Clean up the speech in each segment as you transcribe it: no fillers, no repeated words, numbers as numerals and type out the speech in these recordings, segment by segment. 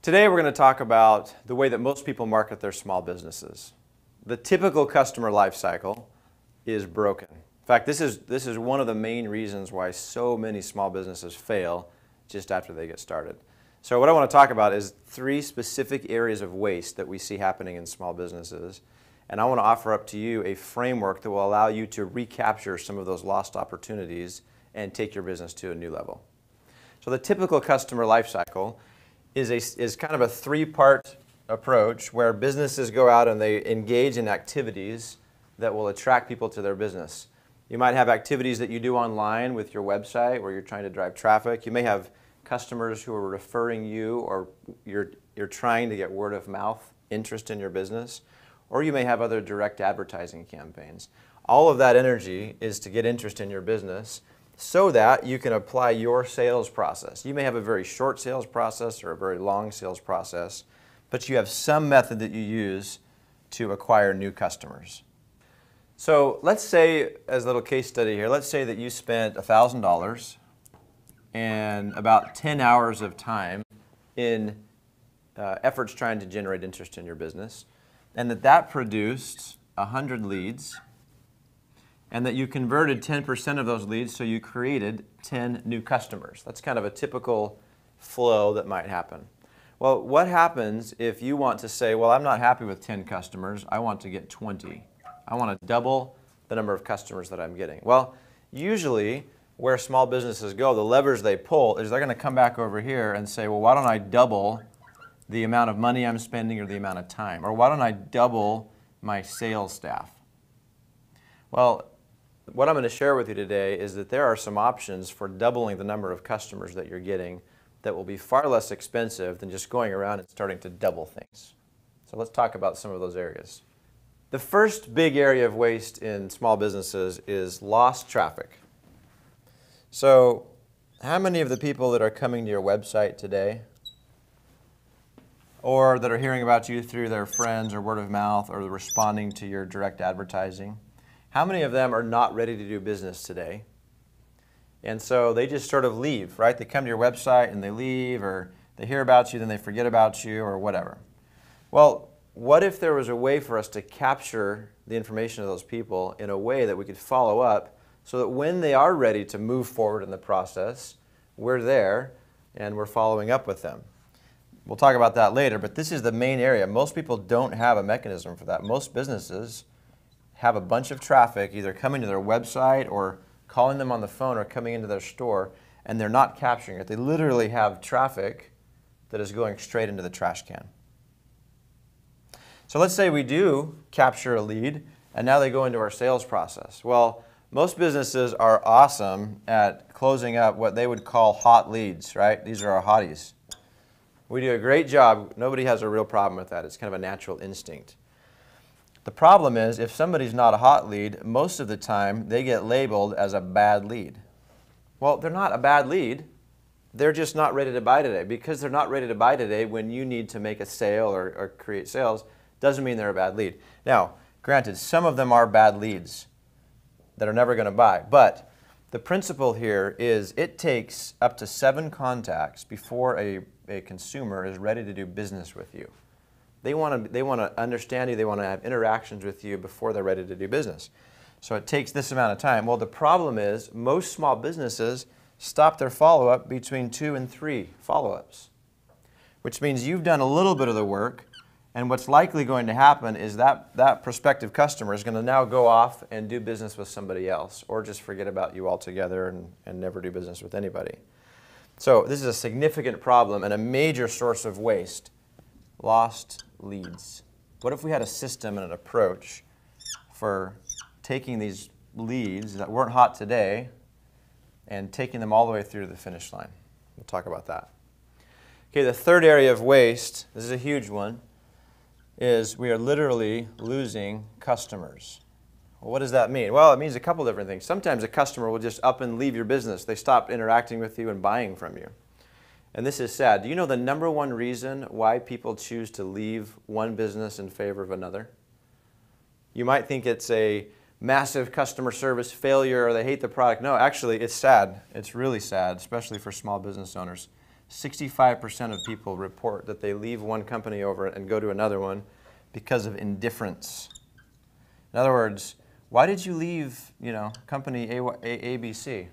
Today we're going to talk about the way that most people market their small businesses. The typical customer life cycle is broken. In fact, this is one of the main reasons why so many small businesses fail just after they get started. So what I want to talk about is 3 specific areas of waste that we see happening in small businesses. And I want to offer up to you a framework that will allow you to recapture some of those lost opportunities and take your business to a new level. So the typical customer life cycle is kind of a 3-part approach where businesses go out and they engage in activities that will attract people to their business. You might have activities that you do online with your website where you're trying to drive traffic. You may have customers who are referring you, or you're trying to get word of mouth interest in your business, or you may have other direct advertising campaigns. All of that energy is to get interest in your business so that you can apply your sales process. You may have a very short sales process or a very long sales process, but you have some method that you use to acquire new customers. So let's say, as a little case study here, let's say that you spent $1,000 and about 10 hours of time in efforts trying to generate interest in your business, and that produced 100 leads, and that you converted 10% of those leads, so you created 10 new customers. That's kind of a typical flow that might happen. Well, what happens if you want to say, well, I'm not happy with 10 customers, I want to get 20. I want to double the number of customers that I'm getting. Well, usually where small businesses go, the levers they pull is they're going to come back over here and say, well, why don't I double the amount of money I'm spending or the amount of time? Or why don't I double my sales staff? Well, what I'm going to share with you today is that there are some options for doubling the number of customers that you're getting that will be far less expensive than just going around and starting to double things. So let's talk about some of those areas. The first big area of waste in small businesses is lost traffic. So how many of the people that are coming to your website today, or that are hearing about you through their friends or word of mouth, or responding to your direct advertising, how many of them are not ready to do business today? And so they just sort of leave, right? They come to your website and they leave, or they hear about you, then they forget about you, or whatever. Well, what if there was a way for us to capture the information of those people in a way that we could follow up so that when they are ready to move forward in the process, we're there and we're following up with them? We'll talk about that later, but this is the main area. Most people don't have a mechanism for that. Most businesses have a bunch of traffic either coming to their website or calling them on the phone or coming into their store, and they're not capturing it. They literally have traffic that is going straight into the trash can. So let's say we do capture a lead, and now they go into our sales process. Well, most businesses are awesome at closing up what they would call hot leads, right? These are our hotties. We do a great job. Nobody has a real problem with that. It's kind of a natural instinct. The problem is, if somebody's not a hot lead, most of the time they get labeled as a bad lead. Well, they're not a bad lead. They're just not ready to buy today. Because they're not ready to buy today when you need to make a sale or create sales, doesn't mean they're a bad lead. Now, granted, some of them are bad leads that are never going to buy. But the principle here is it takes up to 7 contacts before a consumer is ready to do business with you. They want to understand you, they want to have interactions with you before they're ready to do business. So it takes this amount of time. Well, the problem is most small businesses stop their follow-up between 2 and 3 follow-ups, which means you've done a little bit of the work, and what's likely going to happen is that prospective customer is going to now go off and do business with somebody else, or just forget about you altogether and never do business with anybody. So this is a significant problem and a major source of waste. Lost leads. What if we had a system and an approach for taking these leads that weren't hot today and taking them all the way through to the finish line? We'll talk about that. Okay, the third area of waste, this is a huge one, is we are literally losing customers. Well, what does that mean? Well, it means a couple different things. Sometimes a customer will just up and leave your business. They stop interacting with you and buying from you. And this is sad. Do you know the number one reason why people choose to leave one business in favor of another? You might think it's a massive customer service failure or they hate the product. No, actually, it's sad. It's really sad, especially for small business owners. 65% of people report that they leave one company over and go to another one because of indifference. In other words, why did you leave, company ABC?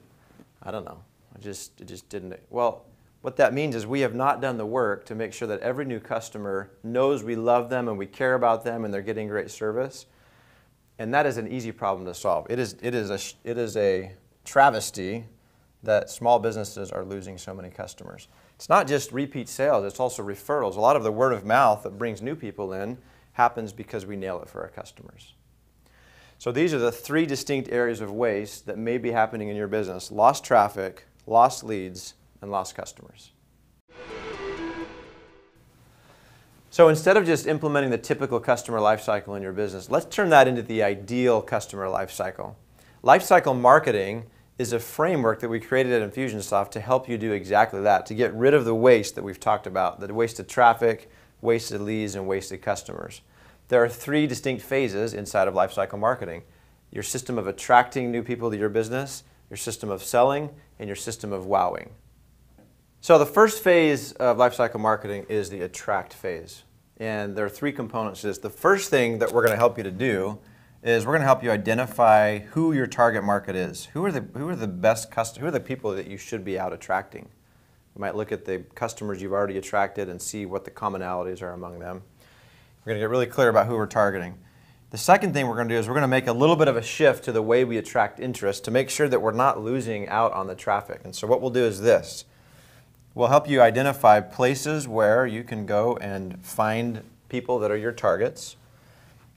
I don't know. It just didn't. Well, what that means is we have not done the work to make sure that every new customer knows we love them and we care about them and they're getting great service. And that is an easy problem to solve. It is a travesty that small businesses are losing so many customers. It's not just repeat sales, it's also referrals. A lot of the word of mouth that brings new people in happens because we nail it for our customers. So these are the 3 distinct areas of waste that may be happening in your business: lost traffic, lost leads, and lost customers. So instead of just implementing the typical customer lifecycle in your business, let's turn that into the ideal customer lifecycle. Lifecycle marketing is a framework that we created at Infusionsoft to help you do exactly that, to get rid of the waste that we've talked about, the wasted traffic, wasted leads, and wasted customers. There are 3 distinct phases inside of lifecycle marketing: your system of attracting new people to your business, your system of selling, and your system of wowing. So the first phase of lifecycle marketing is the attract phase. And there are 3 components to this. The first thing that we're going to help you to do is we're going to help you identify who your target market is. Who are the best customers? Who are the people that you should be out attracting? You might look at the customers you've already attracted and see what the commonalities are among them. We're going to get really clear about who we're targeting. The second thing we're going to do is we're going to make a little bit of a shift to the way we attract interest to make sure that we're not losing out on the traffic. And so what we'll do is this. We'll help you identify places where you can go and find people that are your targets.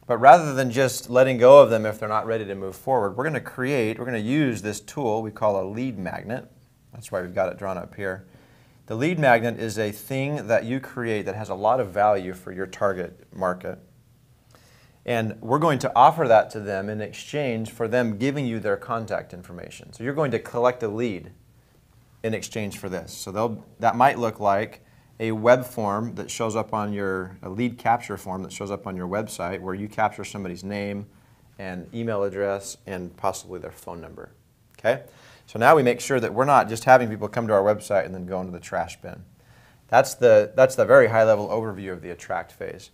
But rather than just letting go of them if they're not ready to move forward, we're going to use this tool we call a lead magnet. That's why we've got it drawn up here. The lead magnet is a thing that you create that has a lot of value for your target market. And we're going to offer that to them in exchange for them giving you their contact information. So you're going to collect a lead in exchange for this. So that might look like a web form that shows up on a lead capture form that shows up on your website where you capture somebody's name and email address and possibly their phone number. Okay? So now we make sure that we're not just having people come to our website and then go into the trash bin. That's the very high level overview of the attract phase.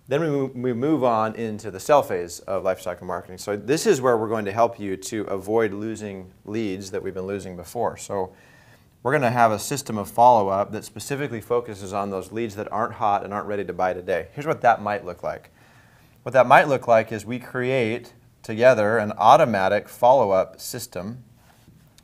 Then we move on into the sell phase of lifecycle marketing. So this is where we're going to help you to avoid losing leads that we've been losing before. So we're going to have a system of follow-up that specifically focuses on those leads that aren't hot and aren't ready to buy today. Here's what that might look like. What that might look like is we create together an automatic follow-up system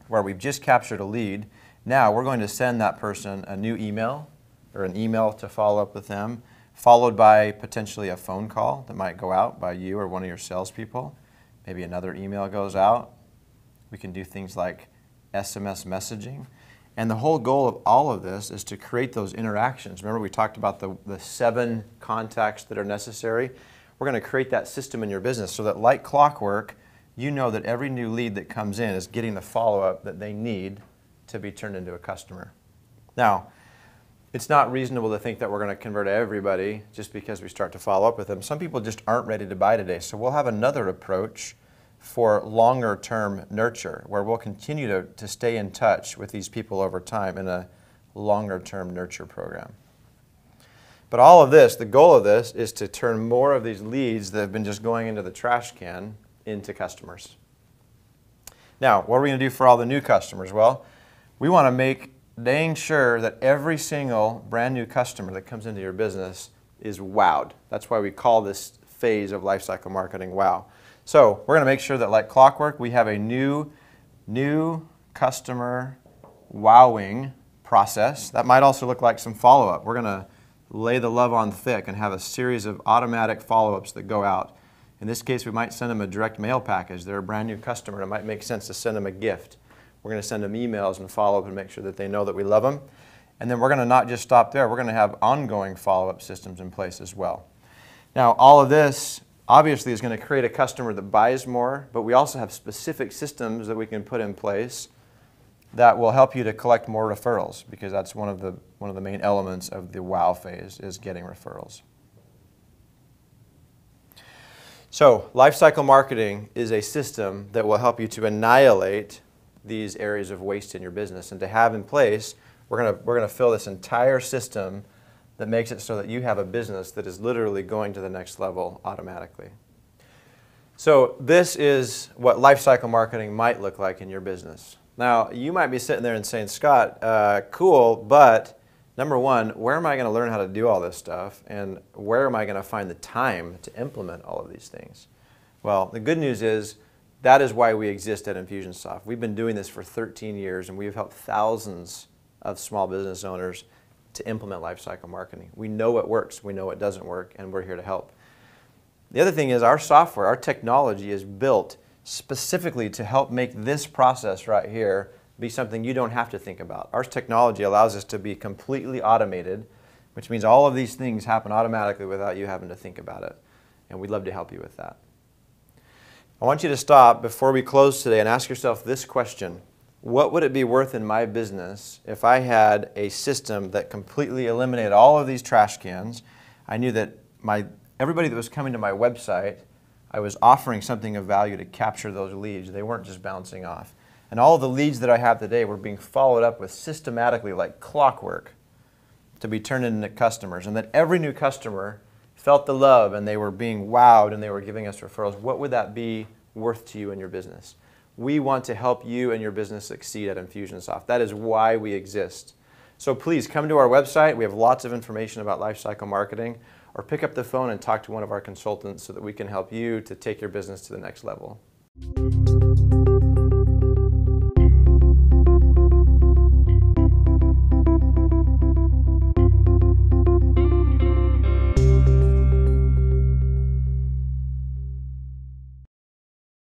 where we've just captured a lead. Now we're going to send that person a new email or an email to follow up with them, followed by potentially a phone call that might go out by you or one of your salespeople. Maybe another email goes out. We can do things like SMS messaging. And the whole goal of all of this is to create those interactions. Remember we talked about the 7 contacts that are necessary? We're going to create that system in your business so that like clockwork, you know that every new lead that comes in is getting the follow-up that they need to be turned into a customer. Now, it's not reasonable to think that we're going to convert everybody just because we start to follow up with them. Some people just aren't ready to buy today. So we'll have another approach for longer term nurture where we'll continue to stay in touch with these people over time in a longer term nurture program. But all of this, the goal of this is to turn more of these leads that have been just going into the trash can into customers. Now, what are we going to do for all the new customers? Well, we want to make dang sure that every single brand new customer that comes into your business is wowed. That's why we call this phase of lifecycle marketing wow. So we're going to make sure that like clockwork, we have a new customer wowing process. That might also look like some follow-up. We're going to lay the love on thick and have a series of automatic follow-ups that go out. In this case, we might send them a direct mail package. They're a brand new customer. It might make sense to send them a gift. We're going to send them emails and follow up and make sure that they know that we love them. And then we're going to not just stop there. We're going to have ongoing follow-up systems in place as well. Now, all of this obviously is going to create a customer that buys more, but we also have specific systems that we can put in place that will help you to collect more referrals because that's one of the main elements of the wow phase is getting referrals. So, lifecycle marketing is a system that will help you to annihilate these areas of waste in your business and to have in place We're gonna fill this entire system that makes it so that you have a business that is literally going to the next level automatically. So this is what lifecycle marketing might look like in your business. Now, you might be sitting there and saying, Scott, cool, but number one, where am I going to learn how to do all this stuff? And where am I going to find the time to implement all of these things? Well, the good news is that is why we exist at Infusionsoft. We've been doing this for 13 years, and we've helped thousands of small business owners to implement lifecycle marketing. We know what works, we know what doesn't work, and we're here to help. The other thing is our software, our technology is built specifically to help make this process right here be something you don't have to think about. Our technology allows us to be completely automated, which means all of these things happen automatically without you having to think about it. And we'd love to help you with that. I want you to stop before we close today and ask yourself this question. What would it be worth in my business if I had a system that completely eliminated all of these trash cans? I knew that everybody that was coming to my website, I was offering something of value to capture those leads. They weren't just bouncing off. And all of the leads that I have today were being followed up with systematically like clockwork to be turned into customers. And that every new customer felt the love and they were being wowed and they were giving us referrals. What would that be worth to you and your business? We want to help you and your business succeed at Infusionsoft. That is why we exist. So please come to our website. We have lots of information about lifecycle marketing. Or pick up the phone and talk to one of our consultants so that we can help you to take your business to the next level.